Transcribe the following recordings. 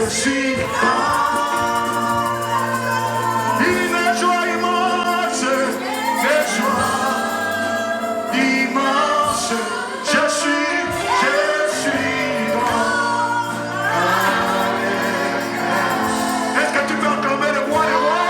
je suis une joie immense, une joie immense. Je suis grand. Est-ce que tu peux acclamer le roi des rois?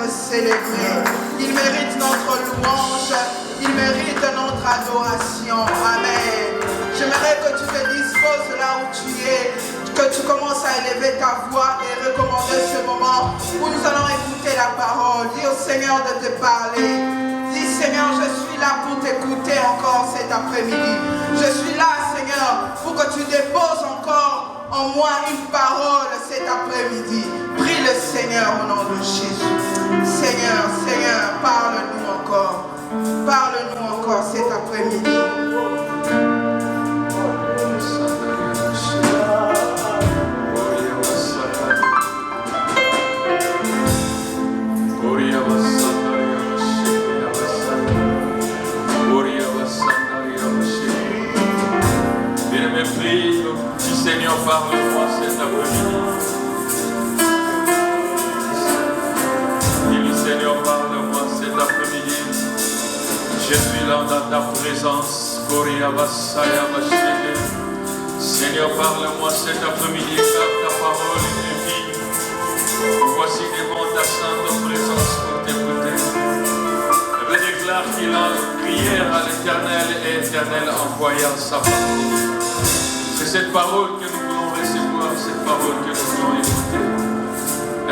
Célébré. Il mérite notre louange, il mérite notre adoration. Amen. J'aimerais que tu te disposes là où tu es, que tu commences à élever ta voix et recommander ce moment où nous allons écouter la parole. Dis au Seigneur de te parler. Dis Seigneur, je suis là pour t'écouter encore cet après-midi. Je suis là Seigneur pour que tu déposes encore en moi une parole cet après-midi. Prie le Seigneur au nom de Jésus. Seigneur, Seigneur, parle-nous encore. Parle-nous encore cet après-midi. Bien-aimé, prie, dis Seigneur, parle-moi cet après-midi. Seigneur, parle-moi cet après-midi. Je suis là dans ta présence. Seigneur, parle-moi cet après-midi car ta parole est vie. Voici devant ta sainte présence pour t'écouter. Je déclare qu'il a prière à l'Éternel et l'Éternel envoyant sa parole. C'est cette parole que nous voulons recevoir, cette parole que nous voulons écouter.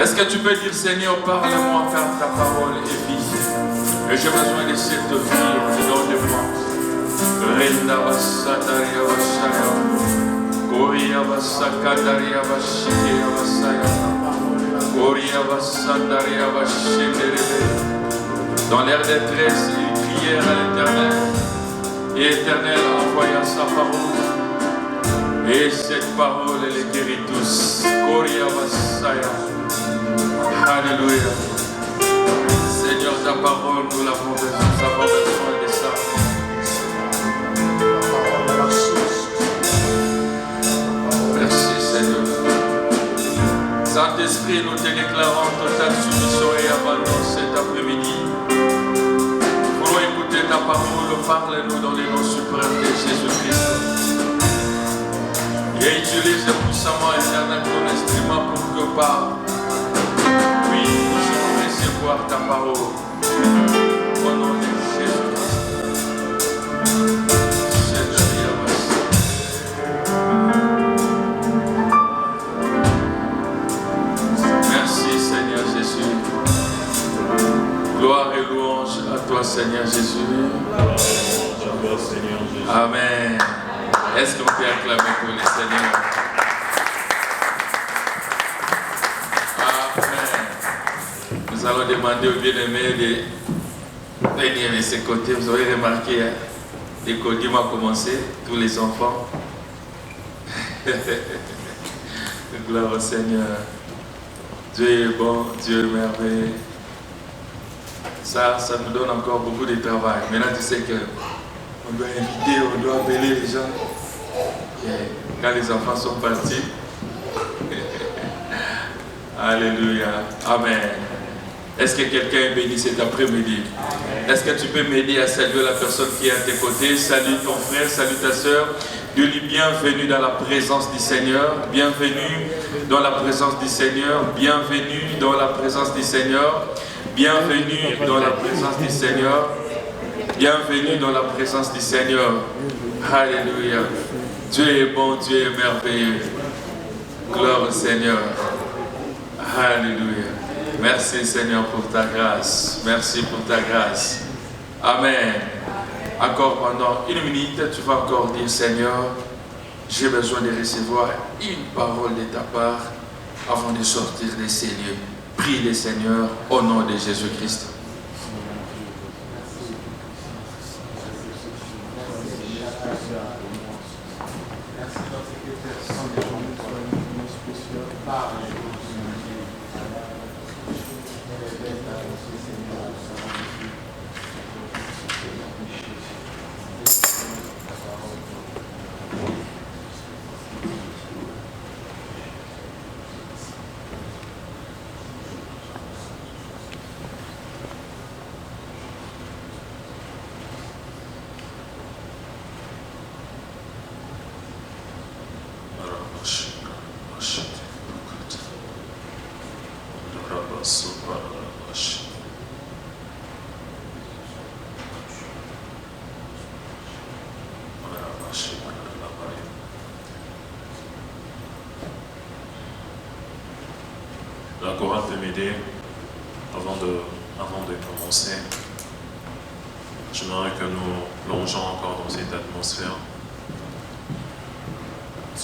Est-ce que tu peux dire Seigneur, parle-moi car ta parole est vie. Et j'ai besoin de cette vie au-dedans de moi. Renda Vassadaria Vassaya. Koria Vassakadaria Vashikeya Vassaya. Koria Vassadaria Vashikerebe. Dans l'air détresse, il prièrent à l'Éternel. Et l'Éternel envoya sa parole. Et cette parole, elle les guérit tous. Koria Vassaya. Alléluia. Seigneur, ta parole, nous l'avons besoin de ça. Merci Seigneur. Saint-Esprit, nous te déclarons totale soumission et abandon cet après-midi. Nous voulons écouter ta parole, parle-nous dans les noms suprêmes de Jésus-Christ. Et utilise puissamment éternel ton instrument pour que par oui, nous allons recevoir ta parole. Au nom de Jésus-Christ. Merci Seigneur Jésus. Gloire et louange à toi Seigneur Jésus. Amen. Est-ce qu'on peut acclamer pour le Seigneur? Nous allons demander aux bien-aimés de venir de ce côté. Vous avez remarqué, hein, les codimes ont commencé, tous les enfants. Gloire au Seigneur. Dieu est bon, Dieu est merveilleux. Ça nous donne encore beaucoup de travail. Maintenant, tu sais qu'on doit inviter, on doit appeler les gens. Et quand les enfants sont partis, alléluia, amen. Est-ce que quelqu'un est béni cet après-midi? Est-ce que tu peux m'aider à saluer la personne qui est à tes côtés? Salut ton frère, salut ta soeur. Dieu dit bienvenue dans la présence du Seigneur. Bienvenue dans la présence du Seigneur. Bienvenue dans la présence du Seigneur. Bienvenue dans la présence du Seigneur. Bienvenue dans la présence du Seigneur. Alléluia. Dieu est bon, Dieu est merveilleux. Gloire au Seigneur. Alléluia. Merci Seigneur pour ta grâce. Merci pour ta grâce. Amen. Encore pendant une minute, tu vas encore dire Seigneur, J'ai besoin de recevoir une parole de ta part avant de sortir de ces lieux. Prie le Seigneur au nom de Jésus-Christ. La chorale peut m'aider avant de commencer. J'aimerais que nous plongeons encore dans cette atmosphère.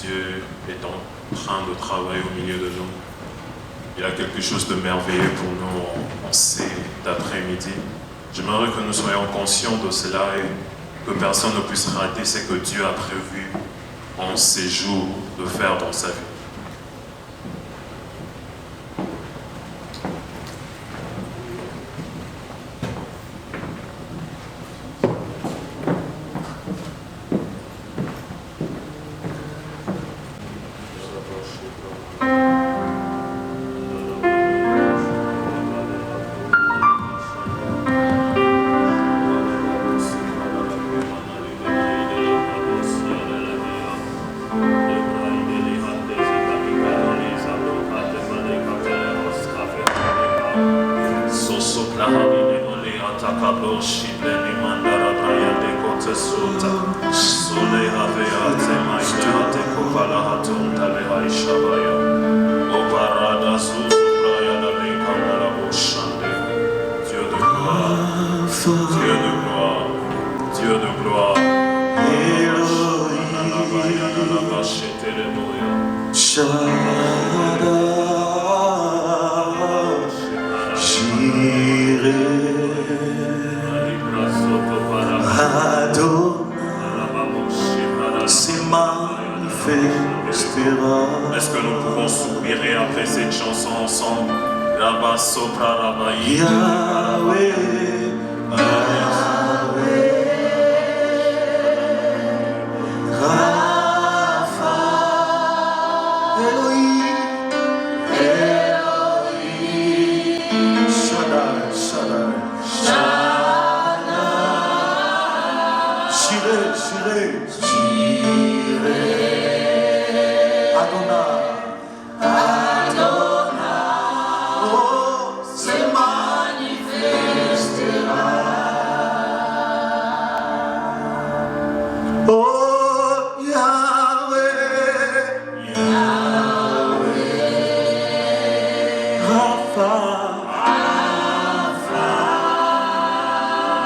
Dieu est en train de travailler au milieu de nous. Il a quelque chose de merveilleux pour nous en cet après-midi. J'aimerais que nous soyons conscients de cela et que personne ne puisse rater ce que Dieu a prévu en ces jours de faire dans sa vie. Est-ce que nous pouvons soupirer après cette chanson ensemble? Rabba sopra rabba Yahweh, Rapha, Elohim, Shaddai, Shireh, Adonai, oh, se manifestera. Oh, Yahweh, Rapha,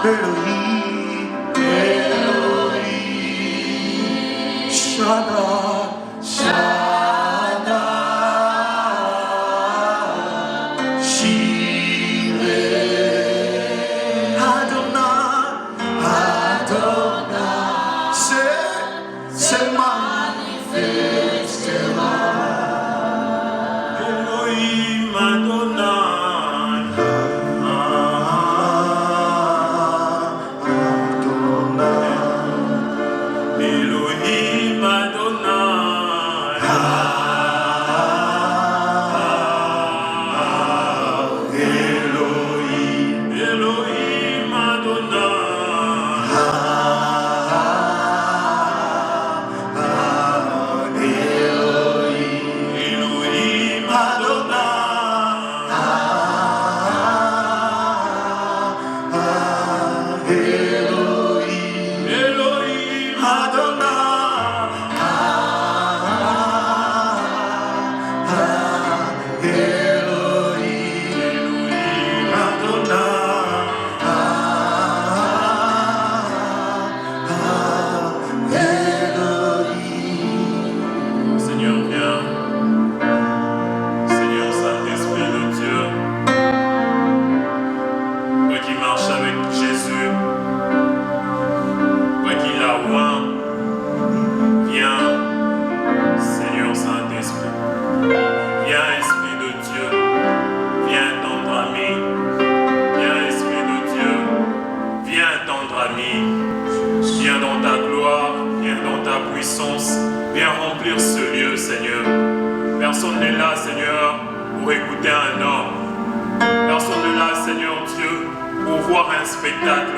Elohim, Shaddai, Viens dans ta gloire, viens dans ta puissance, viens remplir ce lieu, Seigneur. Personne n'est là, Seigneur, pour écouter un homme. Personne n'est là, Seigneur Dieu, pour voir un spectacle.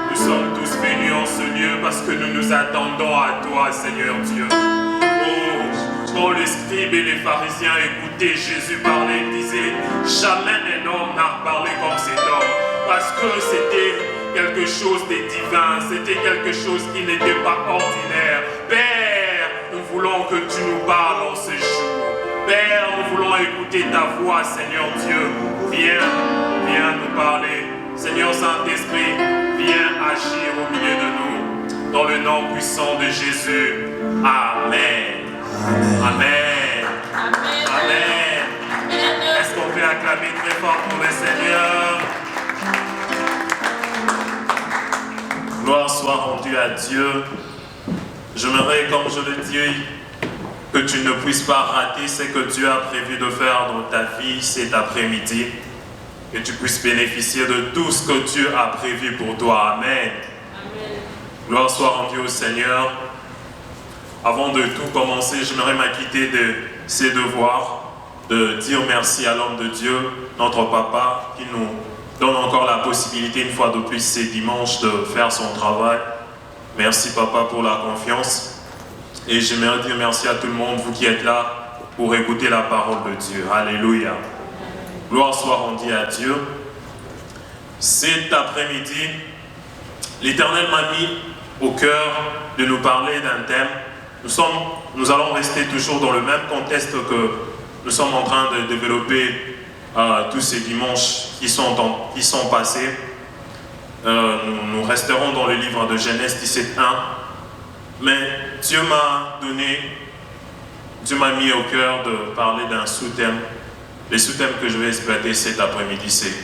Nous sommes tous venus en ce lieu parce que nous nous attendons à toi, Seigneur Dieu. Oh, quand les scribes et les pharisiens écoutaient Jésus parler, ils disaient « Jamais un homme n'a parlé comme cet homme » parce que c'était quelque chose de divin, c'était quelque chose qui n'était pas ordinaire. Père, nous voulons que tu nous parles en ce jour. Père, nous voulons écouter ta voix, Seigneur Dieu. Viens nous parler. Seigneur Saint-Esprit, viens agir au milieu de nous. Dans le nom puissant de Jésus. Amen. Amen. Amen. Est-ce qu'on peut acclamer très fort pour le Seigneur? Gloire soit rendue à Dieu. J'aimerais, comme je le dis, que tu ne puisses pas rater ce que Dieu a prévu de faire dans ta vie cet après-midi. Que tu puisses bénéficier de tout ce que Dieu a prévu pour toi. Amen. Amen. Gloire soit rendue au Seigneur. Avant de tout commencer, j'aimerais m'acquitter de ses devoirs, de dire merci à l'homme de Dieu, notre papa, qui nous donne encore la possibilité, une fois de plus ces dimanches, de faire son travail. Merci papa pour la confiance. Et j'aimerais dire merci à tout le monde, vous qui êtes là, pour écouter la parole de Dieu. Alléluia. Gloire soit rendue à Dieu. Cet après-midi, l'Éternel m'a mis au cœur de nous parler d'un thème. Nous allons rester toujours dans le même contexte que nous sommes en train de développer tous ces dimanches qui sont passés. Nous resterons dans le livre de Genèse 17:1. Mais Dieu m'a mis au cœur de parler d'un sous-thème. Le sous-thème que je vais exploiter cet après-midi, c'est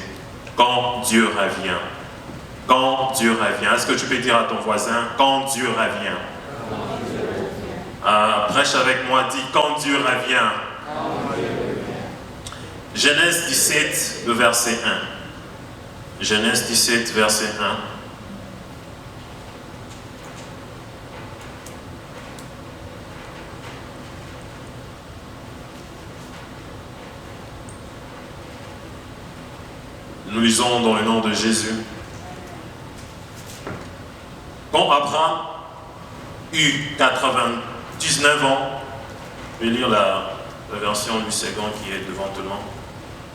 quand Dieu revient. Quand Dieu revient. Est-ce que tu peux dire à ton voisin, quand Dieu revient? Prêche avec moi, dis quand Dieu revient. Genèse 17, le verset 1. Genèse 17, verset 1. Nous lisons dans le nom de Jésus. Quand Abraham eut 99 ans, je vais lire la version du second qui est devant tout le monde.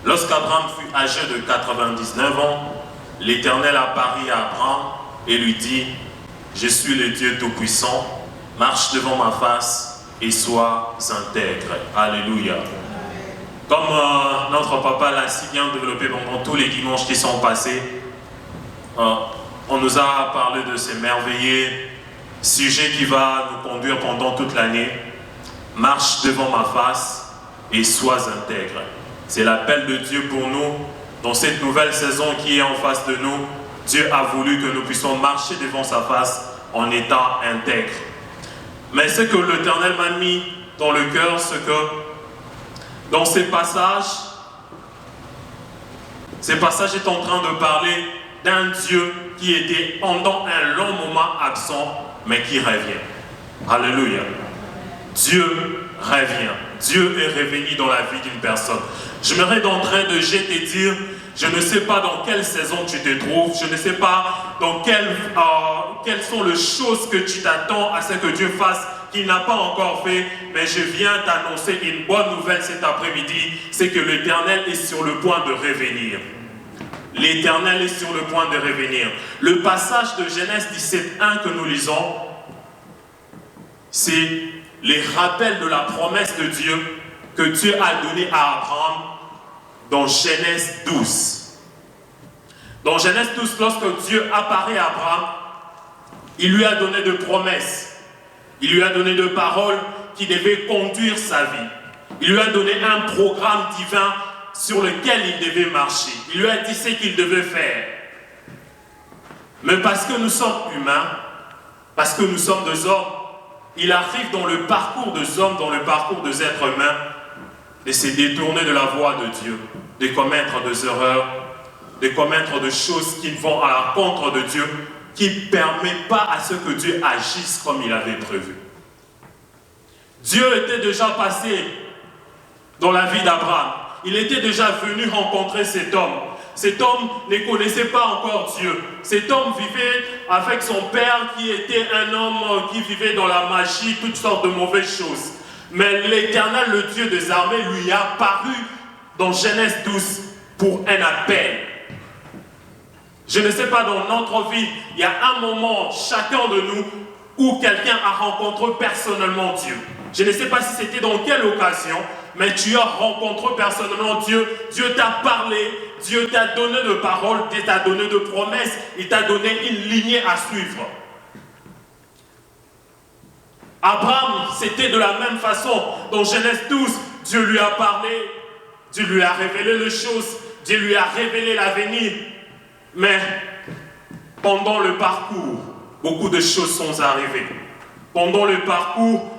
Lorsqu'Abraham fut âgé de 99 ans, l'Éternel apparut à Abraham et lui dit, « Je suis le Dieu Tout-Puissant, marche devant ma face et sois intègre. » Alléluia. Comme notre papa l'a si bien développé pendant tous les dimanches qui sont passés, on nous a parlé de ce merveilleux sujet qui va nous conduire pendant toute l'année. Marche devant ma face et sois intègre. C'est l'appel de Dieu pour nous dans cette nouvelle saison qui est en face de nous. Dieu a voulu que nous puissions marcher devant sa face en étant intègres. Mais ce que l'Éternel m'a mis dans le cœur, c'est que dans ces passages est en train de parler d'un Dieu qui était pendant un long moment absent, mais qui revient. Alléluia. Dieu revient. Dieu est revenu dans la vie d'une personne. J'aimerais d'entrée de jeu te dire, je ne sais pas dans quelle saison tu te trouves, je ne sais pas dans quelles sont les choses que tu t'attends à ce que Dieu fasse, qu'il n'a pas encore fait, mais je viens t'annoncer une bonne nouvelle cet après-midi, c'est que l'Éternel est sur le point de revenir. L'Éternel est sur le point de revenir. Le passage de Genèse 17:1 que nous lisons, c'est les rappels de la promesse de Dieu que Dieu a donnée à Abraham dans Genèse 12. Dans Genèse 12, lorsque Dieu apparaît à Abraham, il lui a donné de promesses. Il lui a donné de paroles qui devaient conduire sa vie. Il lui a donné un programme divin sur lequel il devait marcher. Il lui a dit ce qu'il devait faire. Mais parce que nous sommes humains, parce que nous sommes des hommes, il arrive dans le parcours des hommes, dans le parcours des êtres humains, de se détourner de la voie de Dieu, de commettre des erreurs, de commettre des choses qui vont à l'encontre de Dieu, qui ne permet pas à ce que Dieu agisse comme il avait prévu. Dieu était déjà passé dans la vie d'Abraham. Il était déjà venu rencontrer cet homme. Cet homme ne connaissait pas encore Dieu. Cet homme vivait avec son père qui était un homme qui vivait dans la magie, toutes sortes de mauvaises choses. Mais l'Éternel, le Dieu des armées, lui a apparu dans Genèse 12 pour un appel. Je ne sais pas, dans notre vie, il y a un moment, chacun de nous, où quelqu'un a rencontré personnellement Dieu. Je ne sais pas si c'était dans quelle occasion, mais tu as rencontré personnellement Dieu. Dieu t'a parlé, Dieu t'a donné de paroles, Dieu t'a donné de promesses, il t'a donné une lignée à suivre. Abraham, c'était de la même façon. Dans Genèse 12, Dieu lui a parlé, Dieu lui a révélé les choses, Dieu lui a révélé l'avenir. Mais pendant le parcours, beaucoup de choses sont arrivées. Pendant le parcours,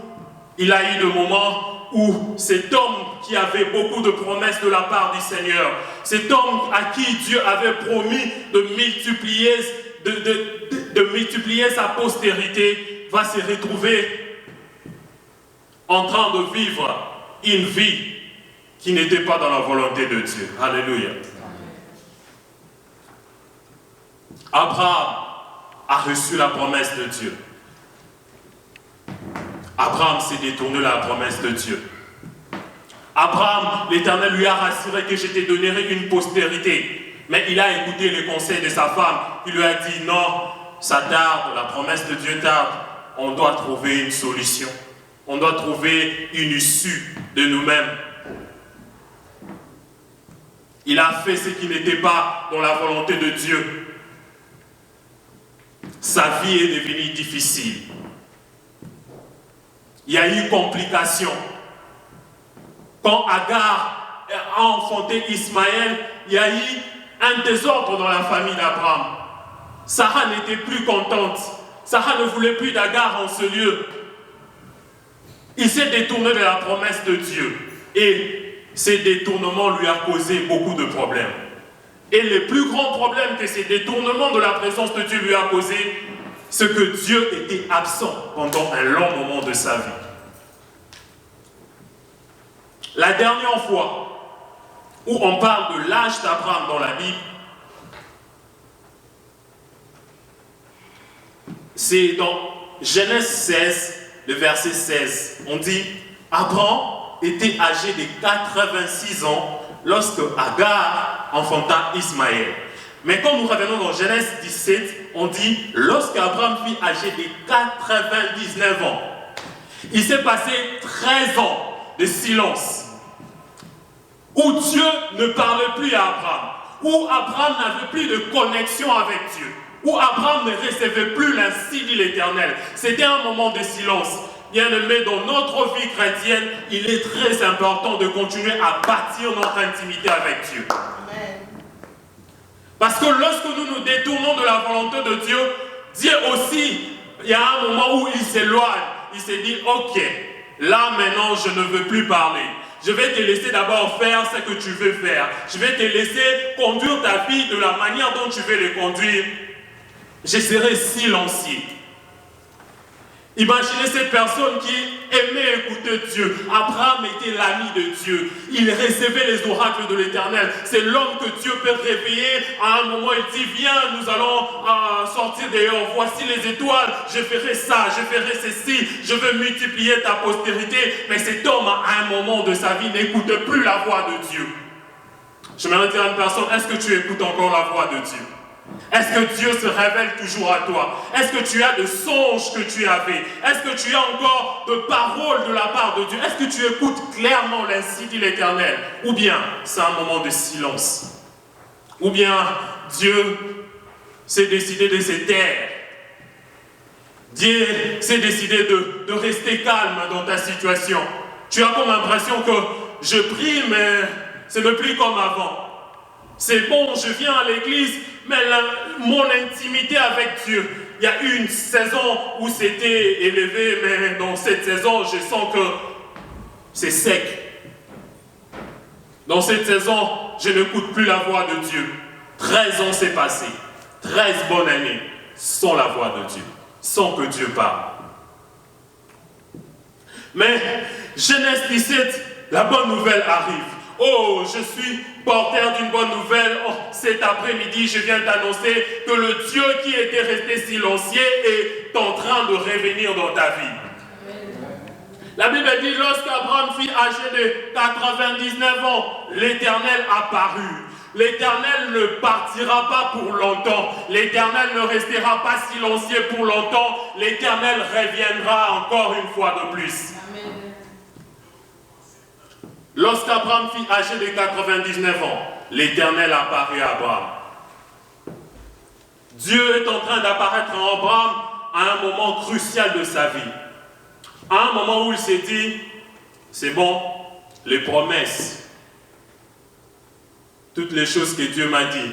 il a eu des moments où cet homme qui avait beaucoup de promesses de la part du Seigneur, cet homme à qui Dieu avait promis de multiplier sa postérité, va se retrouver en train de vivre une vie qui n'était pas dans la volonté de Dieu. Alléluia. Abraham a reçu la promesse de Dieu. Abraham s'est détourné de la promesse de Dieu. Abraham, l'Éternel lui a rassuré que je te donnerai une postérité. Mais il a écouté les conseils de sa femme. Il lui a dit non, ça tarde, la promesse de Dieu tarde. On doit trouver une solution. On doit trouver une issue de nous-mêmes. Il a fait ce qui n'était pas dans la volonté de Dieu. Sa vie est devenue difficile. Il y a eu complication. Quand Agar a enfanté Ismaël, il y a eu un désordre dans la famille d'Abraham. Sarah n'était plus contente. Sarah ne voulait plus d'Agar en ce lieu. Il s'est détourné de la promesse de Dieu. Et ces détournements lui ont causé beaucoup de problèmes. Et le plus grand problème que ces détournements de la présence de Dieu lui a causé, c'est que Dieu était absent pendant un long moment de sa vie. La dernière fois où on parle de l'âge d'Abraham dans la Bible, c'est dans Genèse 16, le verset 16. On dit, Abraham était âgé de 86 ans lorsque Agar enfanta Ismaël. Mais quand nous revenons dans Genèse 17, on dit, lorsqu'Abraham fut âgé de 99 ans, il s'est passé 13 ans de silence, où Dieu ne parlait plus à Abraham, où Abraham n'avait plus de connexion avec Dieu, où Abraham ne recevait plus l'ainsi dit l'Éternel. C'était un moment de silence. Bien-aimé, dans notre vie chrétienne, il est très important de continuer à bâtir notre intimité avec Dieu. Amen. Parce que lorsque nous nous détournons de la volonté de Dieu, Dieu aussi, il y a un moment où il s'éloigne. Il s'est dit, ok, là maintenant je ne veux plus parler. Je vais te laisser d'abord faire ce que tu veux faire. Je vais te laisser conduire ta vie de la manière dont tu veux le conduire. Je serai silencieux. Imaginez cette personne qui aimait écouter Dieu. Abraham était l'ami de Dieu. Il recevait les oracles de l'Éternel. C'est l'homme que Dieu peut réveiller. À un moment, il dit, viens, nous allons sortir dehors. Voici les étoiles. Je ferai ça, je ferai ceci. Je veux multiplier ta postérité. Mais cet homme, à un moment de sa vie, n'écoutait plus la voix de Dieu. Je me dire à une personne, est-ce que tu écoutes encore la voix de Dieu? Est-ce que Dieu se révèle toujours à toi? Est-ce que tu as des songes que tu avais? Est-ce que tu as encore de paroles de la part de Dieu? Est-ce que tu écoutes clairement l'ainsi dit l'Éternel? Ou bien c'est un moment de silence? Ou bien Dieu s'est décidé de se taire? Dieu s'est décidé de rester calme dans ta situation? Tu as comme l'impression que je prie mais ce n'est plus comme avant. C'est bon, je viens à l'église, mais mon intimité avec Dieu, il y a eu une saison où c'était élevé, mais dans cette saison, je sens que c'est sec. Dans cette saison, je n'écoute plus la voix de Dieu. 13 ans s'est passé, 13 bonnes années. sans la voix de Dieu, sans que Dieu parle. Mais Genèse 17, la bonne nouvelle arrive. Oh, je suis porteur d'une bonne nouvelle. Oh, cet après-midi, je viens d'annoncer que le Dieu qui était resté silencieux est en train de revenir dans ta vie. La Bible dit, lorsqu'Abraham fut âgé de 99 ans, l'Éternel apparut. L'Éternel ne partira pas pour longtemps. L'Éternel ne restera pas silencieux pour longtemps. L'Éternel reviendra encore une fois de plus. Lorsqu'Abraham fut âgé de 99 ans, l'Éternel apparut à Abraham. Dieu est en train d'apparaître à Abraham à un moment crucial de sa vie. À un moment où il s'est dit, c'est bon, les promesses, toutes les choses que Dieu m'a dit,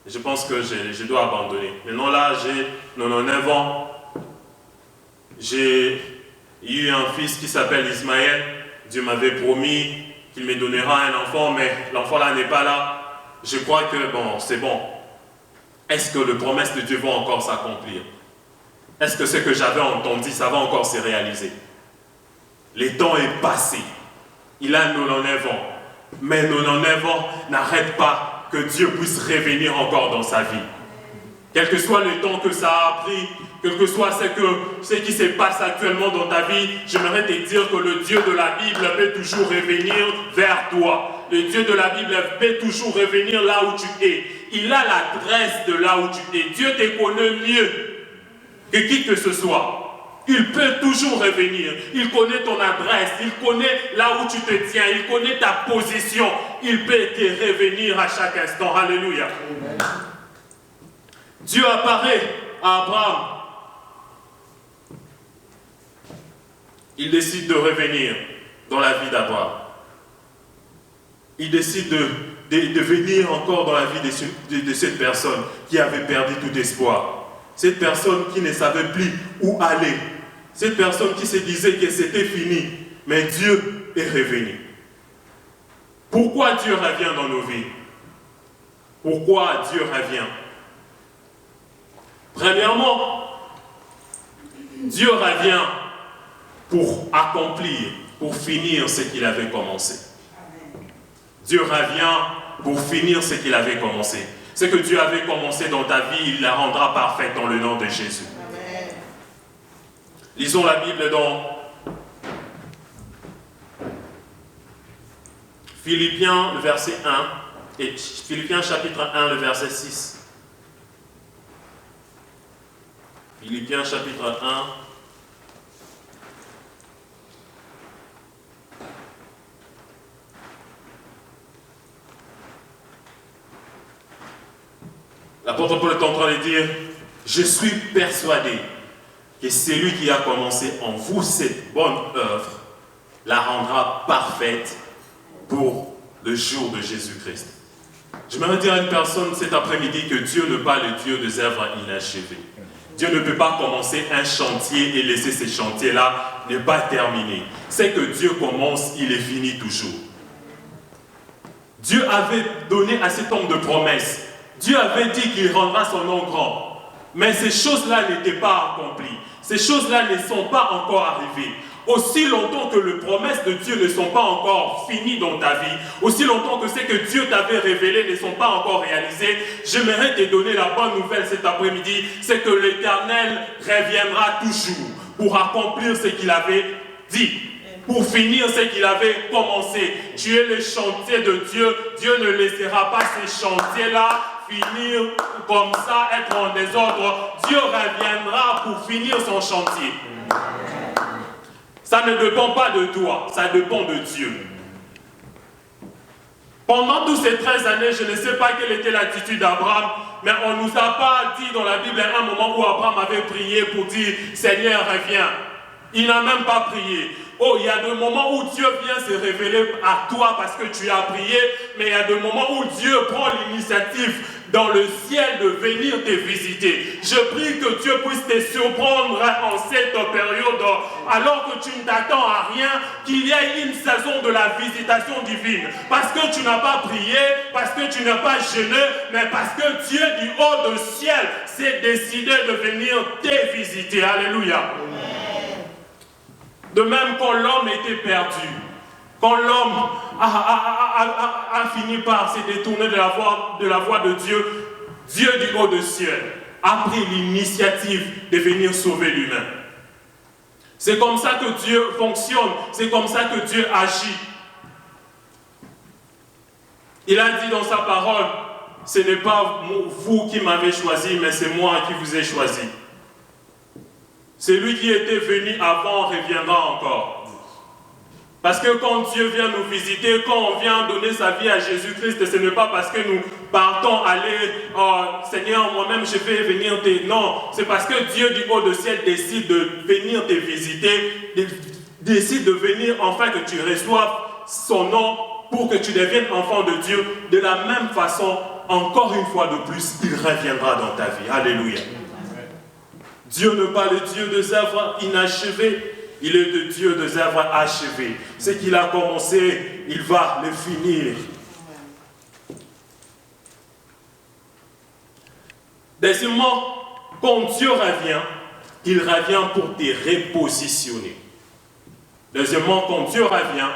je pense que je dois abandonner. Maintenant là, j'ai 99 ans, j'ai eu un fils qui s'appelle Ismaël. Dieu m'avait promis qu'il me donnera un enfant, mais l'enfant là n'est pas là. Je crois que bon, c'est bon. Est-ce que les promesses de Dieu vont encore s'accomplir? Est-ce que ce que j'avais entendu, ça va encore se réaliser? Le temps est passé. Il a 99 ans. Mais 99 ans n'arrête pas que Dieu puisse revenir encore dans sa vie. Quel que soit le temps que ça a pris, quel que soit ce qui se passe actuellement dans ta vie, j'aimerais te dire que le Dieu de la Bible peut toujours revenir vers toi. Le Dieu de la Bible peut toujours revenir là où tu es. Il a l'adresse de là où tu es. Dieu te connaît mieux que qui que ce soit. Il peut toujours revenir. Il connaît ton adresse. Il connaît là où tu te tiens. Il connaît ta position. Il peut te revenir à chaque instant. Alléluia. Amen. Dieu apparaît à Abraham. Il décide de revenir dans la vie d'Abraham. Il décide de venir encore dans la vie de cette personne qui avait perdu tout espoir. Cette personne qui ne savait plus où aller. Cette personne qui se disait que c'était fini. Mais Dieu est revenu. Pourquoi Dieu revient dans nos vies? Pourquoi Dieu revient? Premièrement, Dieu revient pour accomplir, pour finir ce qu'il avait commencé. Dieu revient pour finir ce qu'il avait commencé. Ce que Dieu avait commencé dans ta vie, il la rendra parfaite dans le nom de Jésus. Amen. Lisons la Bible dans Philippiens, le verset 1, et Philippiens chapitre 1, le verset 6. Philippiens chapitre 1. L'apôtre Paul est en train de dire, je suis persuadé que celui qui a commencé en vous cette bonne œuvre la rendra parfaite pour le jour de Jésus-Christ. J'aimerais dire à une personne cet après-midi que Dieu n'est pas le Dieu des œuvres inachevées. Dieu ne peut pas commencer un chantier et laisser ce chantier-là ne pas terminer. C'est que Dieu commence, il est fini toujours. Dieu avait donné à cet homme de promesses. Dieu avait dit qu'il rendra son nom grand. Mais ces choses-là n'étaient pas accomplies. Ces choses-là ne sont pas encore arrivées. Aussi longtemps que les promesses de Dieu ne sont pas encore finies dans ta vie, aussi longtemps que ce que Dieu t'avait révélé ne sont pas encore réalisés, j'aimerais te donner la bonne nouvelle cet après-midi, c'est que l'Éternel reviendra toujours pour accomplir ce qu'il avait dit, pour finir ce qu'il avait commencé. Tu es le chantier de Dieu, Dieu ne laissera pas ces chantiers-là finir comme ça, être en désordre. Dieu reviendra pour finir son chantier. Ça ne dépend pas de toi, ça dépend de Dieu. Pendant toutes ces 13 années, je ne sais pas quelle était l'attitude d'Abraham, mais on ne nous a pas dit dans la Bible un moment où Abraham avait prié pour dire « Seigneur, reviens ». Il n'a même pas prié. Oh, il y a des moments où Dieu vient se révéler à toi parce que tu as prié, mais il y a des moments où Dieu prend l'initiative dans le ciel de venir te visiter. Je prie que Dieu puisse te surprendre en cette période, alors que tu ne t'attends à rien, qu'il y ait une saison de la visitation divine. Parce que tu n'as pas prié, parce que tu n'as pas jeûné, mais parce que Dieu du haut du ciel s'est décidé de venir te visiter. Alléluia. De même, quand l'homme était perdu, quand l'homme a fini par se détourner de la voie de Dieu, Dieu du haut du ciel a pris l'initiative de venir sauver l'humain. C'est comme ça que Dieu fonctionne, c'est comme ça que Dieu agit. Il a dit dans sa parole, ce n'est pas vous qui m'avez choisi, mais c'est moi qui vous ai choisi. Celui qui était venu avant reviendra encore. Parce que quand Dieu vient nous visiter, quand on vient donner sa vie à Jésus-Christ, ce n'est pas parce que nous partons aller, oh, Seigneur, moi-même je vais venir te... Non, c'est parce que Dieu du haut du ciel décide de venir te visiter, décide de venir afin que tu reçoives son nom pour que tu deviennes enfant de Dieu. De la même façon, encore une fois de plus, il reviendra dans ta vie. Alléluia. Dieu n'est pas le Dieu des œuvres inachevées, il est le Dieu des œuvres achevées. Ce qu'il a commencé, il va le finir. Deuxièmement, quand Dieu revient, il revient pour te repositionner. Deuxièmement, quand Dieu revient,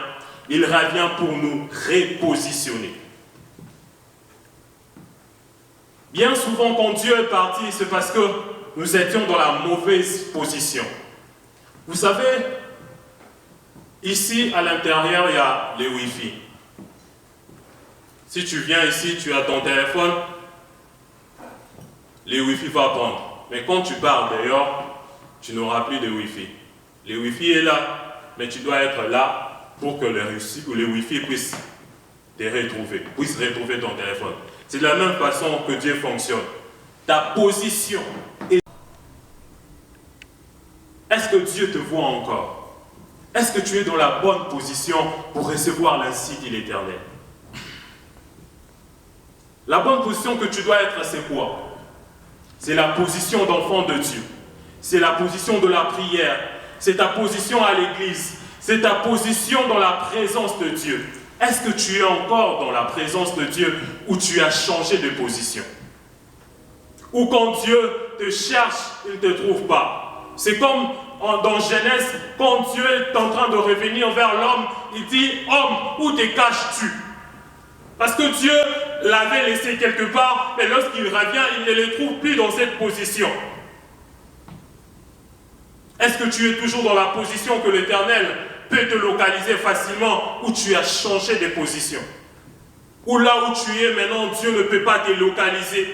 il revient pour nous repositionner. Bien souvent, quand Dieu est parti, c'est parce que nous étions dans la mauvaise position. Vous savez, ici à l'intérieur, il y a les Wi-Fi. Si tu viens ici, tu as ton téléphone, les Wi-Fi vont prendre. Mais quand tu pars dehors, tu n'auras plus de Wi-Fi. Le Wi-Fi est là, mais tu dois être là pour que le Wi-Fi puisse te retrouver, puisse retrouver ton téléphone. C'est de la même façon que Dieu fonctionne. Ta position est... Est-ce que Dieu te voit encore? Est-ce que tu es dans la bonne position pour recevoir l'insigne de l'Éternel? La bonne position que tu dois être, c'est quoi? C'est la position d'enfant de Dieu. C'est la position de la prière. C'est ta position à l'église. C'est ta position dans la présence de Dieu. Est-ce que tu es encore dans la présence de Dieu ou tu as changé de position? Ou quand Dieu te cherche, il ne te trouve pas. C'est comme dans Genèse, quand Dieu est en train de revenir vers l'homme, il dit, homme, où te caches-tu? Parce que Dieu l'avait laissé quelque part, mais lorsqu'il revient, il ne le trouve plus dans cette position. Est-ce que tu es toujours dans la position que l'Éternel peut te localiser facilement, ou tu as changé de position? Ou là où tu es maintenant, Dieu ne peut pas te localiser?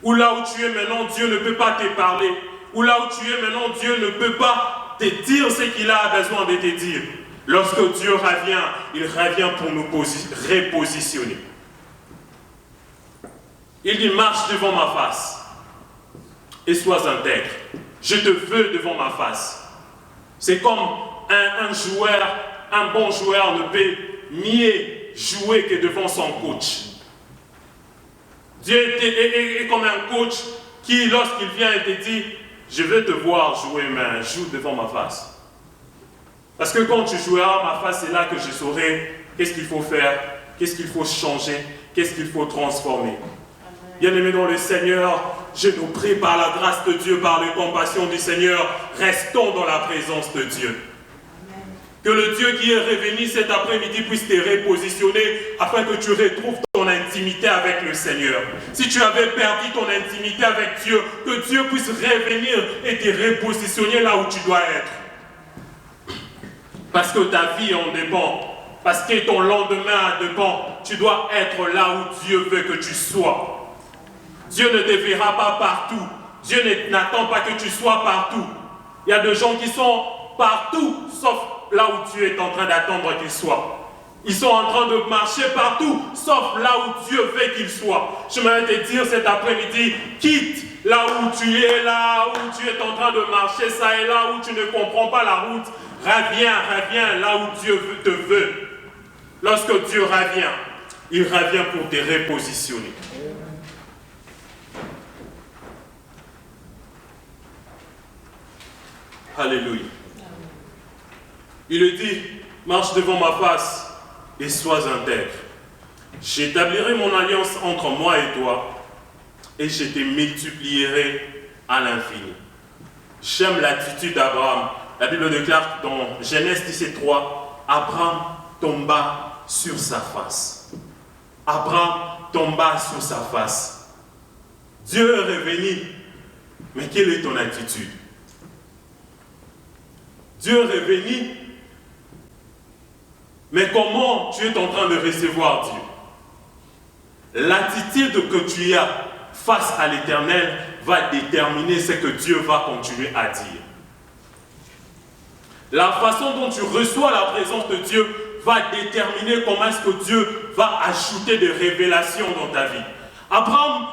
Ou là où tu es maintenant, Dieu ne peut pas te parler? Ou là où tu es maintenant, Dieu ne peut pas te dire ce qu'il a besoin de te dire? Lorsque Dieu revient, il revient pour nous repositionner. Il dit, marche devant ma face et sois intègre. Je te veux devant ma face. C'est comme un joueur, un bon joueur ne peut mieux jouer que devant son coach. Dieu est comme un coach qui, lorsqu'il vient et te dit, je veux te voir jouer, mais joue devant ma face. Parce que quand tu joueras ma face, c'est là que je saurai qu'est-ce qu'il faut faire, qu'est-ce qu'il faut changer, qu'est-ce qu'il faut transformer. Bien-aimés dans le Seigneur, je nous prie par la grâce de Dieu, par les compassions du Seigneur, restons dans la présence de Dieu. Que le Dieu qui est revenu cet après-midi puisse te repositionner afin que tu retrouves ton intimité avec le Seigneur. Si tu avais perdu ton intimité avec Dieu, que Dieu puisse revenir et te repositionner là où tu dois être. Parce que ta vie en dépend. Parce que ton lendemain en dépend. Tu dois être là où Dieu veut que tu sois. Dieu ne te verra pas partout. Dieu n'attend pas que tu sois partout. Il y a des gens qui sont partout, sauf là où Dieu est en train d'attendre qu'ils soient. Ils sont en train de marcher partout, sauf là où Dieu veut qu'ils soient. Je voudrais te dire cet après-midi, quitte là où tu es en train de marcher, ça et là où tu ne comprends pas la route, reviens là où Dieu te veut. Lorsque Dieu revient, il revient pour te repositionner. Alléluia. Il dit, marche devant ma face et sois intègre. J'établirai mon alliance entre moi et toi et je te multiplierai à l'infini. J'aime l'attitude d'Abraham. La Bible déclare dans Genèse 17:3, Abraham tomba sur sa face. Abraham tomba sur sa face. Dieu est revenu. Mais quelle est ton attitude? Dieu est revenu. Mais comment tu es en train de recevoir Dieu? L'attitude que tu as face à l'Éternel va déterminer ce que Dieu va continuer à dire. La façon dont tu reçois la présence de Dieu va déterminer comment est-ce que Dieu va ajouter des révélations dans ta vie. Abraham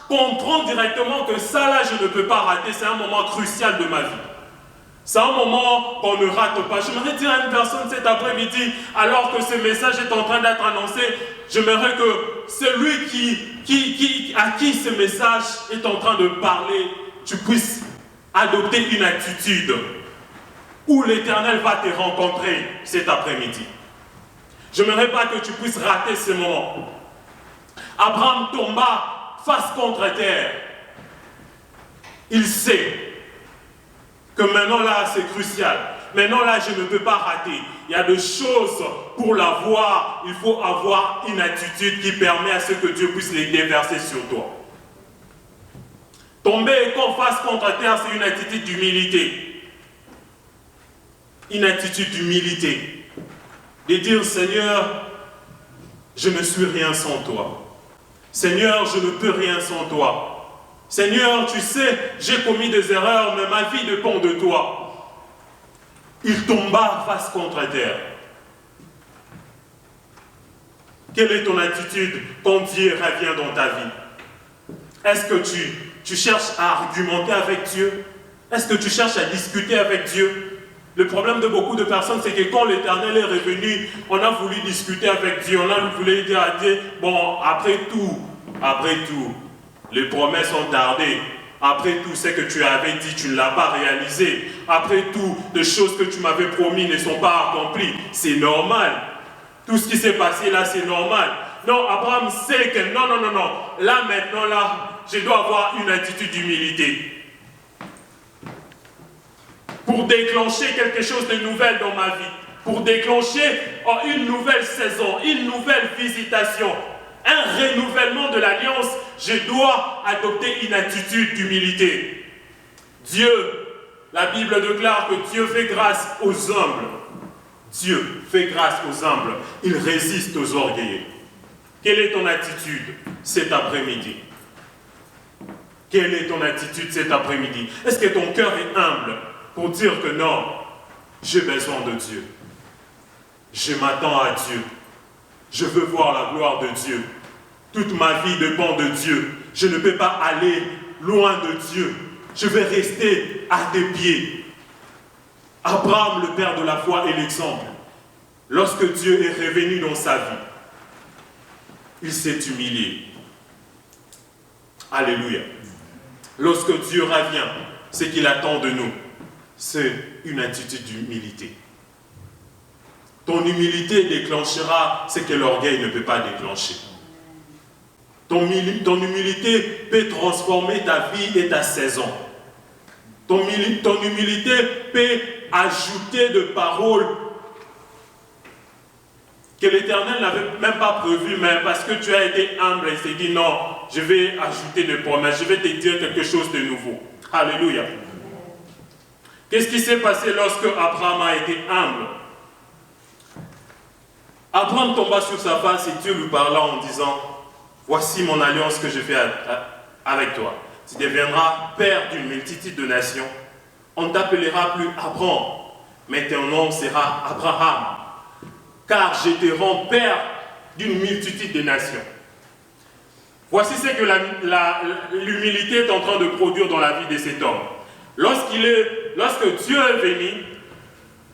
comprend directement que ça là, je ne peux pas rater, c'est un moment crucial de ma vie. C'est un moment qu'on ne rate pas. J'aimerais dire à une personne cet après-midi, alors que ce message est en train d'être annoncé, j'aimerais que celui à qui ce message est en train de parler, tu puisses adopter une attitude où l'Éternel va te rencontrer cet après-midi. Je n'aimerais pas que tu puisses rater ce moment. Abraham tomba face contre terre. Il sait que maintenant là, c'est crucial. Maintenant là, je ne peux pas rater. Il y a des choses pour l'avoir. Il faut avoir une attitude qui permet à ce que Dieu puisse les déverser sur toi. Tomber face contre terre, c'est une attitude d'humilité. Une attitude d'humilité. De dire, Seigneur, je ne suis rien sans toi. Seigneur, je ne peux rien sans toi. Seigneur, tu sais, j'ai commis des erreurs, mais ma vie dépend de toi. Il tomba face contre terre. Quelle est ton attitude quand Dieu revient dans ta vie? Est-ce que tu cherches à argumenter avec Dieu? Est-ce que tu cherches à discuter avec Dieu? Le problème de beaucoup de personnes, c'est que quand l'Éternel est revenu, on a voulu discuter avec Dieu, on a voulu dire à Dieu, bon, après tout, les promesses ont tardé. Après tout, ce que tu avais dit, tu ne l'as pas réalisé. Après tout, les choses que tu m'avais promis ne sont pas accomplies. C'est normal. Tout ce qui s'est passé là, c'est normal. Non, Abraham sait que non. Là, maintenant, là, je dois avoir une attitude d'humilité. Pour déclencher quelque chose de nouvel dans ma vie. Pour déclencher une nouvelle saison, une nouvelle visitation. Un renouvellement de l'alliance, je dois adopter une attitude d'humilité. Dieu, la Bible déclare que Dieu fait grâce aux humbles. Dieu fait grâce aux humbles. Il résiste aux orgueilleux. Quelle est ton attitude cet après-midi? Quelle est ton attitude cet après-midi? Est-ce que ton cœur est humble pour dire que non, j'ai besoin de Dieu. Je m'attends à Dieu. Je veux voir la gloire de Dieu. Toute ma vie dépend de Dieu. Je ne peux pas aller loin de Dieu. Je vais rester à tes pieds. Abraham, le père de la foi, est l'exemple. Lorsque Dieu est revenu dans sa vie, il s'est humilié. Alléluia. Lorsque Dieu revient, ce qu'il attend de nous, c'est une attitude d'humilité. Ton humilité déclenchera ce que l'orgueil ne peut pas déclencher. Ton humilité peut transformer ta vie et ta saison. Ton humilité peut ajouter des paroles que l'Éternel n'avait même pas prévues, mais parce que tu as été humble, il s'est dit non, je vais ajouter des promesses, je vais te dire quelque chose de nouveau. Alléluia. Qu'est-ce qui s'est passé lorsque Abraham a été humble? Abraham tomba sur sa face et Dieu lui parla en disant, voici mon alliance que je fais avec toi. Tu deviendras père d'une multitude de nations. On ne t'appellera plus Abraham, mais ton nom sera Abraham. Car je te rends père d'une multitude de nations. Voici ce que l'humilité est en train de produire dans la vie de cet homme. Lorsque Dieu est venu,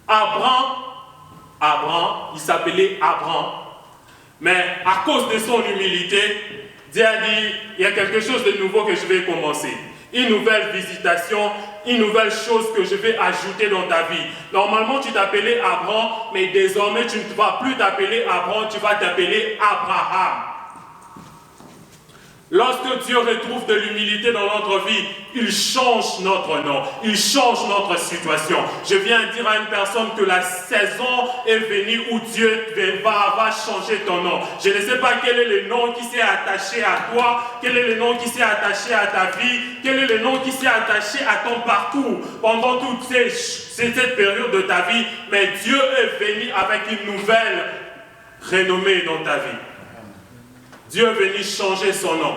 Abraham, il s'appelait Abraham, mais à cause de son humilité, Dieu a dit, il y a quelque chose de nouveau que je vais commencer. Une nouvelle visitation, une nouvelle chose que je vais ajouter dans ta vie. Normalement, tu t'appelais Abraham, mais désormais, tu ne vas plus t'appeler Abraham, tu vas t'appeler Abraham. Lorsque Dieu retrouve de l'humilité dans notre vie, il change notre nom, il change notre situation. Je viens dire à une personne que la saison est venue où Dieu va changer ton nom. Je ne sais pas quel est le nom qui s'est attaché à toi, quel est le nom qui s'est attaché à ta vie, quel est le nom qui s'est attaché à ton parcours pendant toute cette période de ta vie, mais Dieu est venu avec une nouvelle renommée dans ta vie. Dieu est venu changer son nom.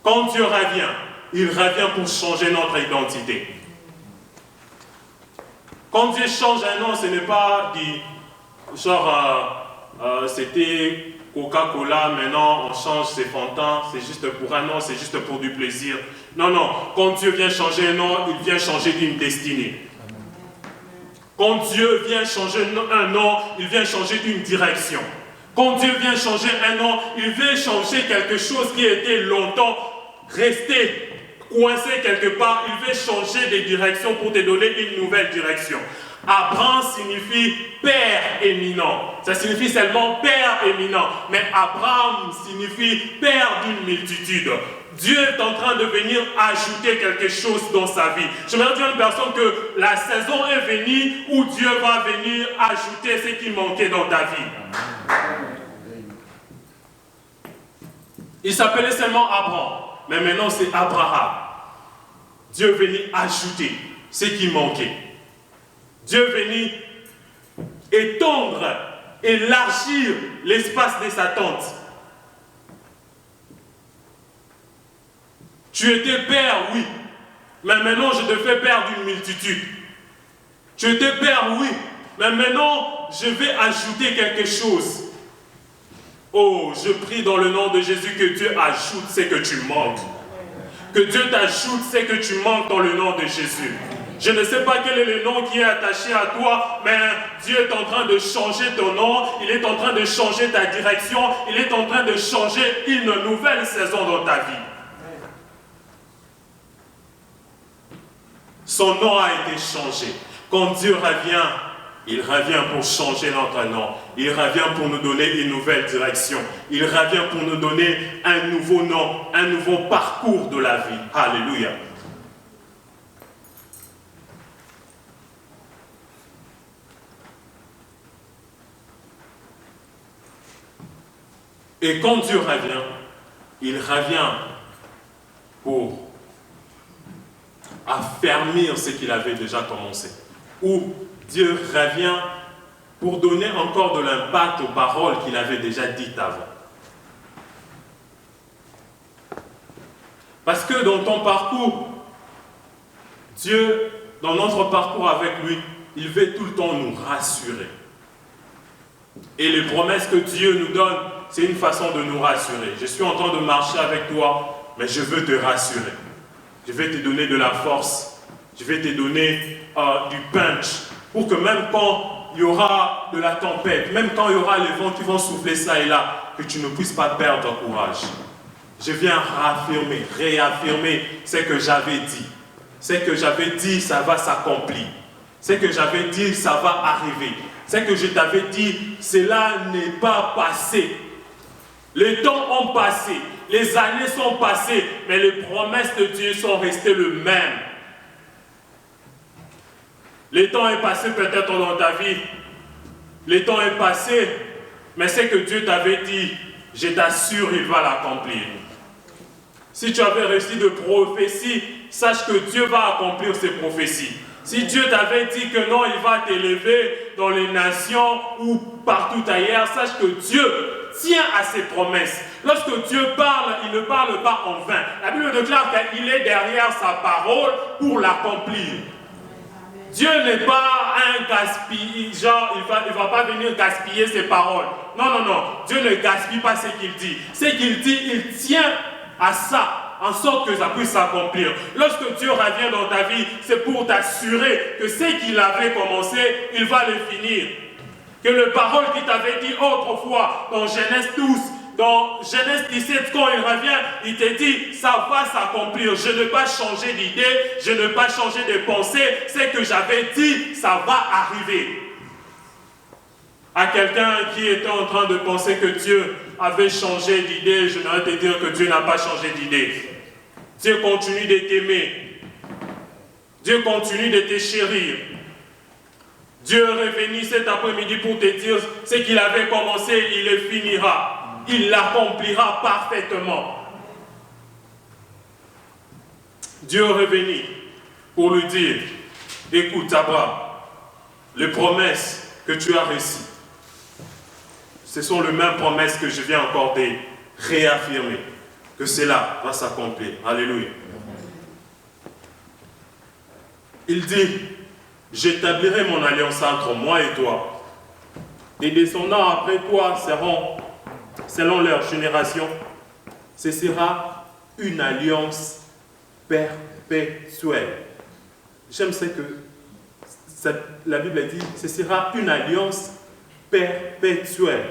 Quand Dieu revient, il revient pour changer notre identité. Quand Dieu change un nom, ce n'est pas dit, c'était Coca-Cola, maintenant on change ses Fanta, c'est juste pour un nom, c'est juste pour du plaisir. Non, non, quand Dieu vient changer un nom, il vient changer d'une destinée. Quand Dieu vient changer un nom, il vient changer d'une direction. Quand Dieu vient changer un nom, il vient changer quelque chose qui était longtemps resté coincé quelque part. Il veut changer de direction pour te donner une nouvelle direction. Abraham signifie père éminent. Ça signifie seulement père éminent. Mais Abraham signifie père d'une multitude. Dieu est en train de venir ajouter quelque chose dans sa vie. Je me dis à une personne que la saison est venue où Dieu va venir ajouter ce qui manquait dans ta vie. Il s'appelait seulement Abraham, mais maintenant c'est Abraham. Dieu est venu ajouter ce qui manquait. Dieu est venu étendre, élargir l'espace de sa tente. Tu étais père, oui, mais maintenant je te fais père d'une multitude. Tu étais père, oui, mais maintenant je vais ajouter quelque chose. Oh, je prie dans le nom de Jésus que Dieu ajoute ce que tu manques. Que Dieu t'ajoute ce que tu manques dans le nom de Jésus. Je ne sais pas quel est le nom qui est attaché à toi, mais Dieu est en train de changer ton nom, il est en train de changer ta direction, il est en train de changer une nouvelle saison dans ta vie. Son nom a été changé. Quand Dieu revient, il revient pour changer notre nom. Il revient pour nous donner une nouvelle direction. Il revient pour nous donner un nouveau nom, un nouveau parcours de la vie. Alléluia. Et quand Dieu revient, il revient pour affermir ce qu'il avait déjà commencé. Ou Dieu revient pour donner encore de l'impact aux paroles qu'il avait déjà dites avant. Parce que dans ton parcours, Dieu, dans notre parcours avec lui, il veut tout le temps nous rassurer. Et les promesses que Dieu nous donne, c'est une façon de nous rassurer. Je suis en train de marcher avec toi, mais je veux te rassurer. Je vais te donner de la force. Je vais te donner du punch. Pour que même quand il y aura de la tempête, même quand il y aura les vents qui vont souffler ça et là, que tu ne puisses pas perdre courage. Je viens réaffirmer ce que j'avais dit. Ce que j'avais dit, ça va s'accomplir. Ce que j'avais dit, ça va arriver. Ce que je t'avais dit, cela n'est pas passé. Les temps ont passé, les années sont passées, mais les promesses de Dieu sont restées les mêmes. Le temps est passé peut-être dans ta vie. Le temps est passé, mais ce que Dieu t'avait dit, je t'assure, il va l'accomplir. Si tu avais reçu de prophéties, sache que Dieu va accomplir ces prophéties. Si Dieu t'avait dit que non, il va t'élever dans les nations ou partout ailleurs, sache que Dieu tient à ses promesses. Lorsque Dieu parle, il ne parle pas en vain. La Bible déclare qu'il est derrière sa parole pour l'accomplir. Dieu n'est pas un gaspille, genre il va pas venir gaspiller ses paroles. Non, non, non. Dieu ne gaspille pas ce qu'il dit. Ce qu'il dit, il tient à ça, en sorte que ça puisse s'accomplir. Lorsque Dieu revient dans ta vie, c'est pour t'assurer que ce qu'il avait commencé, il va le finir. Que les paroles qu'il t'avait dit autrefois dans Genèse 12, dans Genèse 17, quand il revient, il te dit, ça va s'accomplir. Je ne vais pas changer d'idée, je ne vais pas changer de pensée. Ce que j'avais dit, ça va arriver. À quelqu'un qui était en train de penser que Dieu avait changé d'idée, je n'aurais te dire que Dieu n'a pas changé d'idée. Dieu continue de t'aimer. Dieu continue de te chérir. Dieu est revenu cet après-midi pour te dire ce qu'il avait commencé, il le finira. Il l'accomplira parfaitement. Dieu est revenu pour lui dire, écoute Abraham, les promesses que tu as reçues, ce sont les mêmes promesses que je viens encore de réaffirmer, que cela va s'accomplir. Alléluia. Il dit, j'établirai mon alliance entre moi et toi. Tes descendants après toi seront, selon leur génération, ce sera une alliance perpétuelle. J'aime ce que la Bible dit, ce sera une alliance perpétuelle.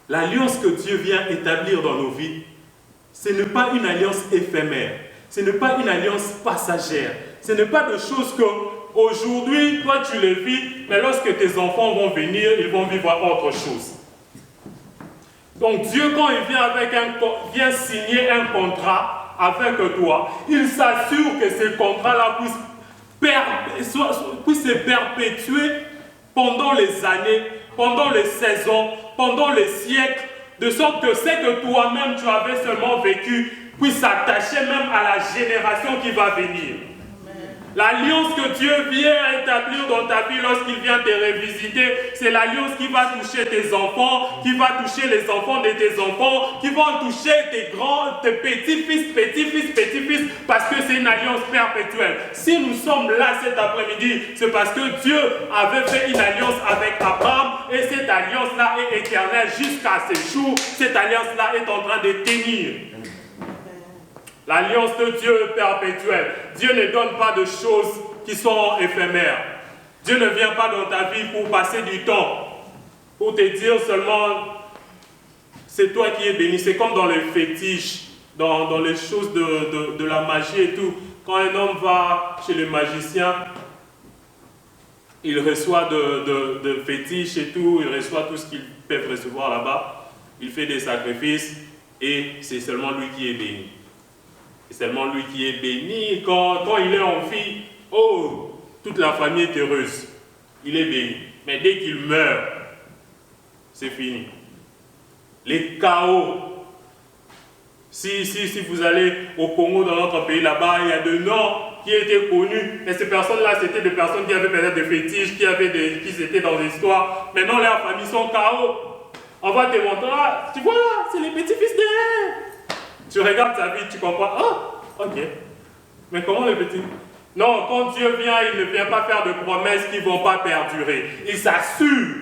L'alliance que Dieu vient établir dans nos vies, ce n'est pas une alliance éphémère, ce n'est pas une alliance passagère, ce n'est pas de choses que aujourd'hui, toi tu les vis, mais lorsque tes enfants vont venir, ils vont vivre autre chose. Donc Dieu, quand il vient signer un contrat avec toi, il s'assure que ce contrat-là puisse se perpétuer pendant les années, pendant les saisons, pendant les siècles, de sorte que ce que toi-même tu avais seulement vécu puisse s'attacher même à la génération qui va venir. L'alliance que Dieu vient établir dans ta vie lorsqu'il vient te revisiter, c'est l'alliance qui va toucher tes enfants, qui va toucher les enfants de tes enfants, qui vont toucher tes grands, tes petits-fils, parce que c'est une alliance perpétuelle. Si nous sommes là cet après-midi, c'est parce que Dieu avait fait une alliance avec Abraham, et cette alliance-là est éternelle jusqu'à ce jour. Cette alliance-là est en train de tenir. L'alliance de Dieu est perpétuelle. Dieu ne donne pas de choses qui sont éphémères. Dieu ne vient pas dans ta vie pour passer du temps, pour te dire seulement, c'est toi qui es béni. C'est comme dans les fétiches, dans les choses de la magie et tout. Quand un homme va chez le magicien, il reçoit de fétiches et tout, il reçoit tout ce qu'ils peuvent recevoir là-bas. Il fait des sacrifices et c'est seulement lui qui est béni. C'est seulement lui qui est béni. Quand il est en vie, oh, toute la famille est heureuse. Il est béni. Mais dès qu'il meurt, c'est fini. Les chaos. Si vous allez au Congo, dans notre pays là-bas, il y a des noms qui étaient connus. Mais ces personnes-là, c'était des personnes qui avaient peut-être des fétiches, qui étaient dans l'histoire. Maintenant, leurs familles sont chaos. On va te montrer, ah, tu vois là, c'est les petits-fils derrière. Tu regardes ta vie, tu comprends. Oh, ok. Mais comment le petit? Non, quand Dieu vient, il ne vient pas faire de promesses qui ne vont pas perdurer. Il s'assure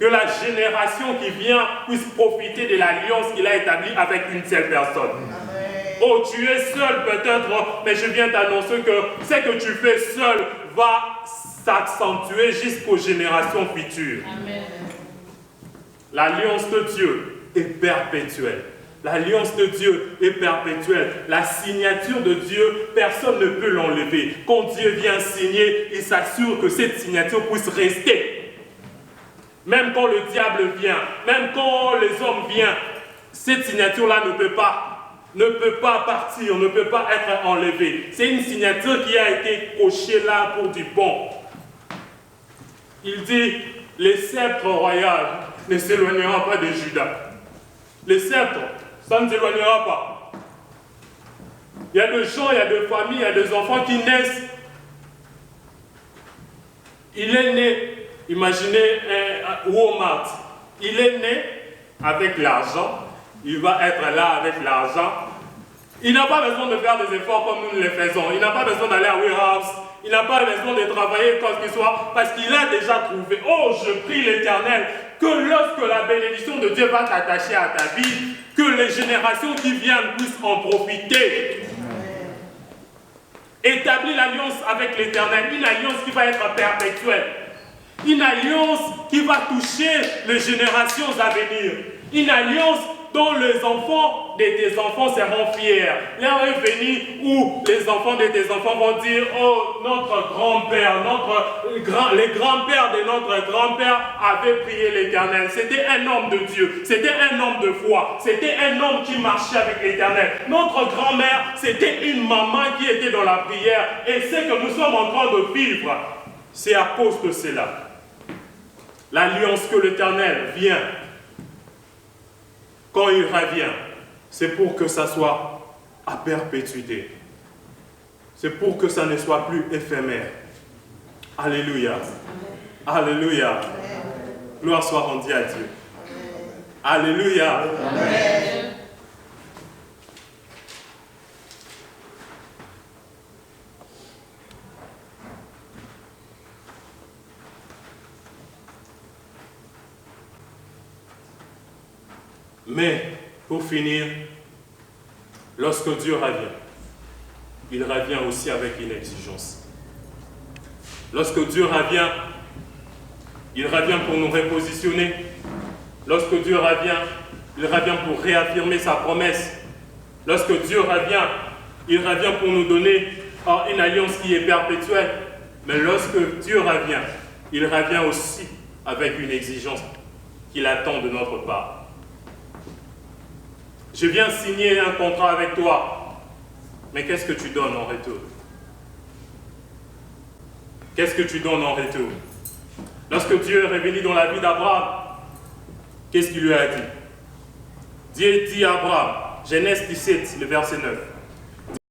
que la génération qui vient puisse profiter de l'alliance qu'il a établie avec une seule personne. Amen. Oh, tu es seul peut-être, mais je viens t'annoncer que ce que tu fais seul va s'accentuer jusqu'aux générations futures. Amen. L'alliance de Dieu est perpétuelle. L'alliance de Dieu est perpétuelle. La signature de Dieu, personne ne peut l'enlever. Quand Dieu vient signer, il s'assure que cette signature puisse rester. Même quand le diable vient, même quand les hommes viennent, cette signature-là ne peut pas partir, ne peut pas être enlevée. C'est une signature qui a été cochée là pour du bon. Il dit, les sceptres royaux ne s'éloigneront pas de Juda. Les sceptres, ça ne s'éloignera pas. Il y a des gens, il y a des familles, il y a des enfants qui naissent. Il est né, imaginez un Walmart. Il est né avec l'argent. Il va être là avec l'argent. Il n'a pas besoin de faire des efforts comme nous les faisons. Il n'a pas besoin d'aller à warehouse. Il n'a pas besoin de travailler quoi qu'il soit parce qu'il a déjà trouvé. Oh, je prie l'Éternel que lorsque la bénédiction de Dieu va t'attacher à ta vie, que les générations qui viennent puissent en profiter. Établis l'alliance avec l'Éternel, une alliance qui va être perpétuelle. Une alliance qui va toucher les générations à venir. Une alliance dont les enfants de tes enfants seront fiers. L'heure est venue où les enfants de tes enfants vont dire, oh, notre grand-père, les grands-pères de notre grand-père avaient prié l'Éternel. C'était un homme de Dieu, c'était un homme de foi, c'était un homme qui marchait avec l'Éternel. Notre grand-mère, c'était une maman qui était dans la prière. Et ce que nous sommes en train de vivre, c'est à cause de cela. L'alliance que l'Éternel vient, quand il revient, c'est pour que ça soit à perpétuité. C'est pour que ça ne soit plus éphémère. Alléluia. Alléluia. Gloire soit rendue à Dieu. Alléluia. Amen. Mais, pour finir, lorsque Dieu revient, il revient aussi avec une exigence. Lorsque Dieu revient, il revient pour nous repositionner. Lorsque Dieu revient, il revient pour réaffirmer sa promesse. Lorsque Dieu revient, il revient pour nous donner une alliance qui est perpétuelle. Mais lorsque Dieu revient, il revient aussi avec une exigence qu'il attend de notre part. Je viens signer un contrat avec toi, mais qu'est-ce que tu donnes en retour? Qu'est-ce que tu donnes en retour? Lorsque Dieu est revenu dans la vie d'Abraham, qu'est-ce qu'il lui a dit? Dieu dit à Abraham, Genèse 17, le verset 9,